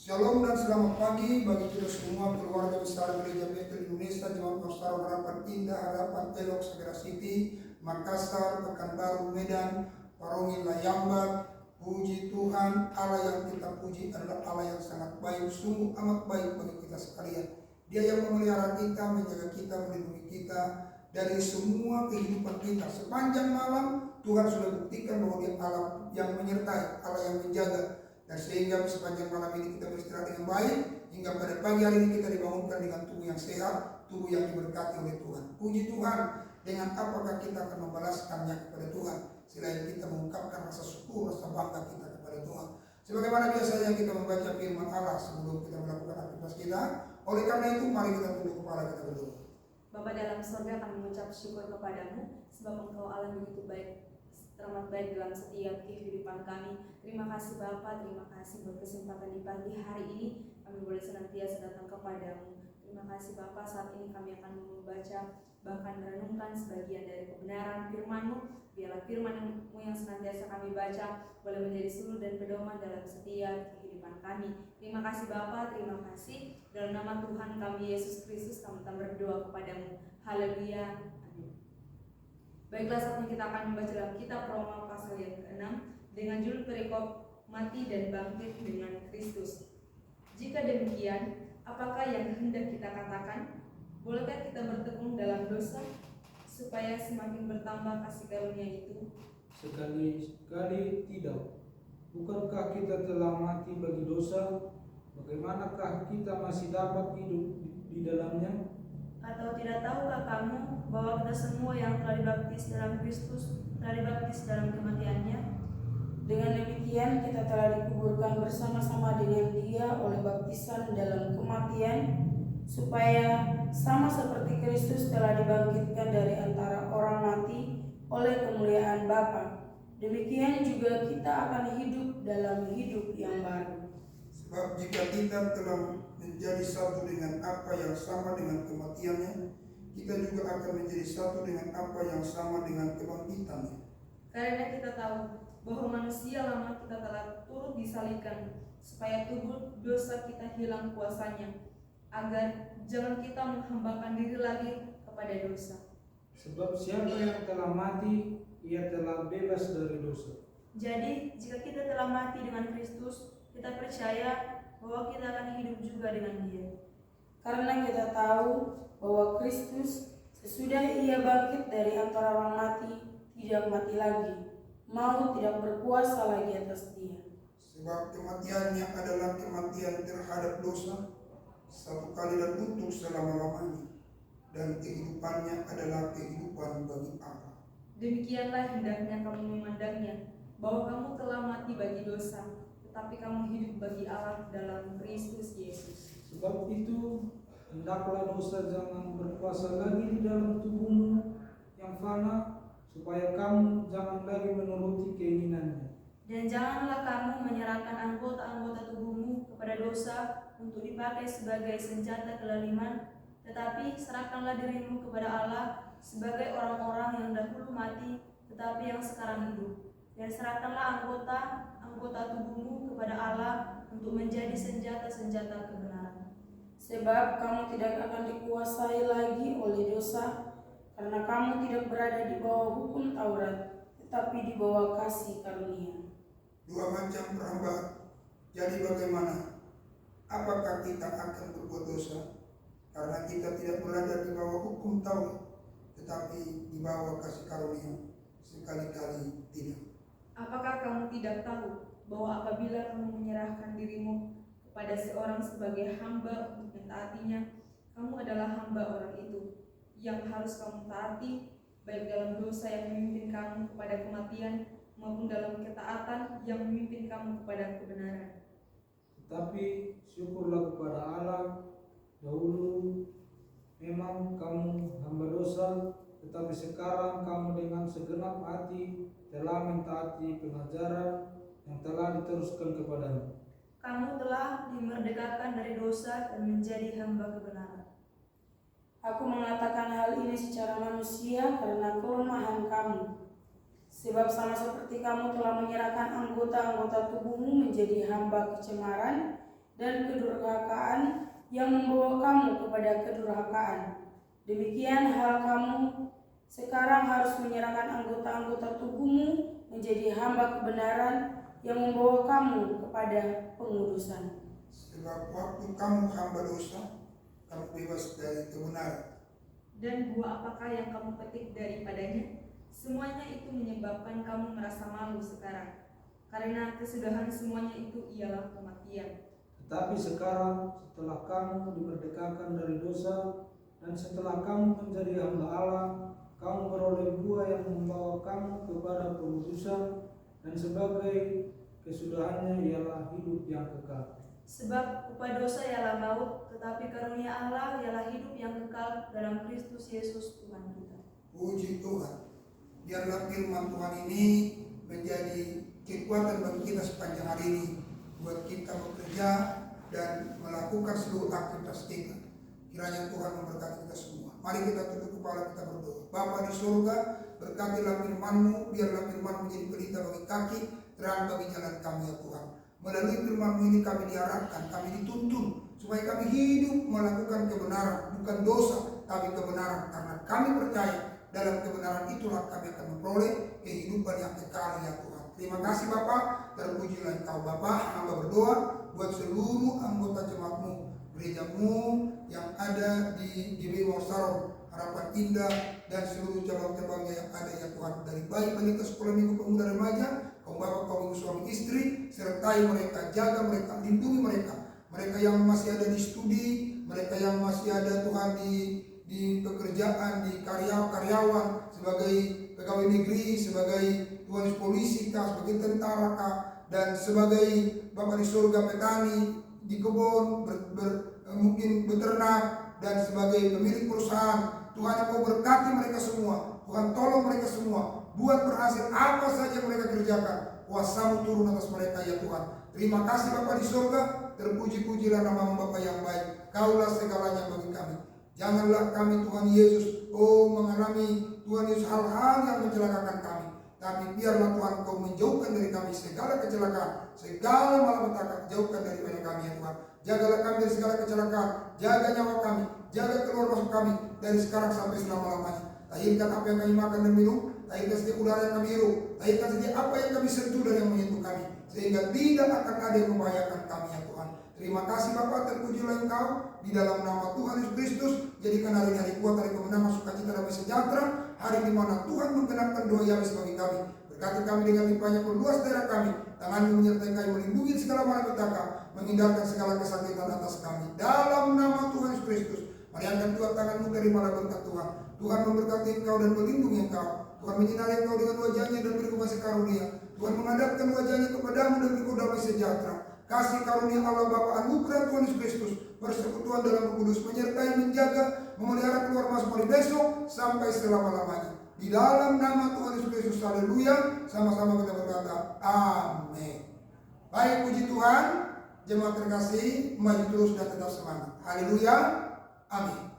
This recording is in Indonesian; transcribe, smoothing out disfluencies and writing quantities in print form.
Shalom dan selamat pagi bagi kita semua keluarga besar Gereja Betel Indonesia, Jemaat Pastoral Harapan Indah, Harapan Elok, Sagara City, Makassar, Pekanbaru, Medan, Parongin, Layamba. Puji Tuhan, Allah yang kita puji adalah Allah yang sangat baik, sungguh amat baik bagi kita sekalian. Dia yang memelihara kita, menjaga kita, melindungi kita dari semua kehidupan kita. Sepanjang malam Tuhan sudah buktikan bahwa Dia Allah yang menyertai, Allah yang menjaga. Dan sehingga sepanjang malam ini kita beristirahat dengan baik, hingga pada pagi hari ini kita dibangunkan dengan tubuh yang sehat, tubuh yang diberkati oleh Tuhan. Puji Tuhan, dengan apakah kita akan membalaskannya kepada Tuhan selain kita mengungkapkan rasa syukur, rasa bangga kita kepada Tuhan. Sebagaimana biasanya kita membaca firman Allah sebelum kita melakukan aktivitas kita. Oleh karena itu mari kita tunduk kepala kita berdoa. Bapa dalam surga, kami mengucap syukur kepadamu sebab Engkau Allah begitu baik, teramat baik dalam setiap kehidupan kami. Terima kasih Bapa, terima kasih buat kesempatan di pagi hari ini kami boleh senantiasa datang kepadamu. Terima kasih Bapa, saat ini kami akan membaca bahkan merenungkan sebagian dari kebenaran firman-Mu. Biarlah firman-Mu yang senantiasa kami baca boleh menjadi suluh dan pedoman dalam setiap kehidupan kami. Terima kasih Bapa, terima kasih. Dalam nama Tuhan kami Yesus Kristus kami berdoa kepadamu. Haleluya. Baiklah, saat ini kita akan membaca dalam kitab Roma pasal yang ke-6 dengan judul perikop mati dan bangkit dengan Kristus. Jika demikian, apakah yang hendak kita katakan? Bolehkah kita bertekun dalam dosa supaya semakin bertambah kasih karunia itu? Sekali-sekali tidak. Bukankah kita telah mati bagi dosa? Bagaimanakah kita masih dapat hidup di dalamnya? Atau tidak tahukah kamu bahwa kita semua yang telah dibaptis dalam Kristus telah dibaptis dalam kematiannya? Dengan demikian kita telah dikuburkan bersama-sama dengan Dia oleh baptisan dalam kematian, supaya sama seperti Kristus telah dibangkitkan dari antara orang mati oleh kemuliaan Bapa, demikian juga kita akan hidup dalam hidup yang baru. Sebab jika kita telah menjadi satu dengan apa yang sama dengan kematiannya, kita juga akan menjadi satu dengan apa yang sama dengan kebangkitannya. Karena kita tahu bahwa manusia lama kita telah turut disalibkan, supaya tubuh dosa kita hilang kuasanya, agar jangan kita menghambakan diri lagi kepada dosa. Sebab siapa yang telah mati, ia telah bebas dari dosa. Jadi jika kita telah mati dengan Kristus, kita percaya bahwa kita akan hidup juga dengan Dia. Karena kita tahu bahwa Kristus sesudah Ia bangkit dari antara orang mati tidak mati lagi, maut tidak berkuasa lagi atas Dia. Sebab kematiannya adalah kematian terhadap dosa, satu kali dan untuk selama-lamanya, dan kehidupannya adalah kehidupan bagi Allah. Demikianlah hendaknya kamu memandangnya, bahwa kamu telah mati bagi dosa, tetapi kamu hidup bagi Allah dalam Kristus Yesus. Sebab itu, hendaklah dosa jangan berkuasa lagi di dalam tubuhmu yang fana, supaya kamu jangan lagi menuruti keinginannya. Dan janganlah kamu menyerahkan anggota-anggota tubuhmu kepada dosa untuk dipakai sebagai senjata kelaliman, tetapi serahkanlah dirimu kepada Allah sebagai orang-orang yang dahulu mati, tetapi yang sekarang hidup. Dan serahkanlah anggota tubuhmu kepada Allah untuk menjadi senjata-senjata kebenaran. Sebab kamu tidak akan dikuasai lagi oleh dosa, karena kamu tidak berada di bawah hukum Taurat, tetapi di bawah kasih karunia. Dua macam perhambaan. Jadi bagaimana? Apakah kita akan berbuat dosa? Karena kita tidak berada di bawah hukum Taurat, tetapi di bawah kasih karunia. Sekali-kali tidak. Apakah kamu tidak tahu bahwa apabila kamu menyerahkan dirimu kepada seorang sebagai hamba untuk mentaatinya, kamu adalah hamba orang itu, yang harus kamu taati, baik dalam dosa yang memimpin kamu kepada kematian, maupun dalam ketaatan yang memimpin kamu kepada kebenaran. Tetapi syukurlah kepada Allah, dahulu memang kamu hamba dosa, tetapi sekarang kamu dengan segenap hati telah mentaati pengajaran yang telah diteruskan kepadamu. Kamu telah dimerdekakan dari dosa dan menjadi hamba kebenaran. Aku mengatakan hal ini secara manusia karena kelemahan kamu. Sebab sama seperti kamu telah menyerahkan anggota-anggota tubuhmu menjadi hamba kecemaran dan yang membawa kamu kepada kedurhakaan. Demikian hal kamu sekarang harus menyerahkan anggota-anggota tubuhmu menjadi hamba kebenaran yang membawa kamu kepada pengudusan. Sebab waktu kamu hamba dosa, kamu bebas dari kebenaran. Dan buah apakah yang kamu petik daripadanya? Semuanya itu menyebabkan kamu merasa malu sekarang. Karena kesudahan semuanya itu ialah kematian. Tetapi sekarang setelah kamu dimerdekakan dari dosa dan setelah kamu menjadi hamba Allah, kamu beroleh buah yang membawa kamu kepada pengudusan, dan sebagai kesudahannya ialah hidup yang kekal. Sebab upah dosa ialah maut, tetapi karunia Allah ialah hidup yang kekal dalam Kristus Yesus Tuhan kita. Puji Tuhan. Biarlah firman Tuhan ini menjadi kekuatan bagi kita sepanjang hari ini, buat kita bekerja dan melakukan seluruh aktivitas kita. Kiranya Tuhan memberkati kita semua. Mari kita tunduk kepala, kita berdoa. Bapa di surga, berkatilah firman-Mu, biarlah firman menjadi pelita bagi kaki, terang bagi jalan kami ya Tuhan. Melalui firman-Mu ini kami diarahkan, kami dituntun supaya kami hidup melakukan kebenaran, bukan dosa, tapi kebenaran. Karena kami percaya dalam kebenaran itulah kami akan memperoleh kehidupan yang kekal ya Tuhan. Terima kasih Bapak, terpujilah Engkau Bapak. Hamba berdoa buat seluruh anggota jemaat-Mu, gereja-Mu yang ada di GBI Saron, Harapan Indah, dan seluruh cabang-cabangnya yang ada ya Tuhan. Dari baik balita sekolah minggu pemuda remaja, kaum bapak, kaum ibu, suami istri, sertai mereka, jaga mereka, lindungi mereka. Mereka yang masih ada di studi, mereka yang masih ada Tuhan di pekerjaan, di karyawan, sebagai pegawai negeri, sebagai tuan polisi kah, sebagai tentara kah, dan sebagai Bapak di surga petani di kebun, mungkin beternak, dan sebagai pemilik perusahaan. Tuhan Engkau berkati mereka semua. Tuhan tolong mereka semua, buat berhasil apa saja mereka kerjakan. Kuasa-Mu turun atas mereka ya Tuhan. Terima kasih Bapak di surga, terpuji-pujilah nama Bapak yang baik. Kaulah segalanya bagi kami. Janganlah kami Tuhan Yesus mengalami Tuhan Yesus hal-hal yang mencelakakan kami. Tapi biarlah Tuhan Kau menjauhkan dari kami segala kecelakaan, segala malapetaka, jauhkan daripada kami ya Tuhan. Jagalah kami dari segala kecelakaan, jaga nyawa kami, jaga keluar masuk kami dari sekarang sampai selama-lamanya. Tahirkan apa yang kami makan dan minum, tahirkan setiap udara yang kami hirup, tahirkan setiap apa yang kami sentuh dan yang menyentuh kami, sehingga tidak akan ada yang membahayakan kami ya Tuhan. Terima kasih Bapa, terpujilah Engkau di dalam nama Tuhan Yesus Kristus. Jadikan hari-hari kuat, hari kemenangan, sukacita, damai sejahtera, hari di mana Tuhan menggenapkan doa Yahweh bagi kami. Berkati kami dengan limpahnya, perluas daerah kami, tangan-Mu menyertai kami, melindungi segala malapetaka, menghindarkan segala kesakitan atas kami. Dalam nama Tuhan Yesus Kristus, mari angkat dua tangan-Mu, terimalah berkat Tuhan. Tuhan memberkati Engkau dan melindungi Engkau. Tuhan menyinari Engkau dengan wajahnya dan beri kasih karunia. Tuhan menghadapkan wajahnya kepadamu dan beri damai sejahtera. Kasih karunia Allah Bapa, anugerah Tuhan Yesus Kristus, persekutuan dalam Roh Kudus menyertai, menjaga, memelihara keluar masuk hari besok sampai selama-lamanya. Di dalam nama Tuhan Yesus Kristus, haleluya. Sama-sama kita berkata, amin. Baik, puji Tuhan. Jemaat terkasih, maju terus dan tetap semangat. Haleluya. Amin.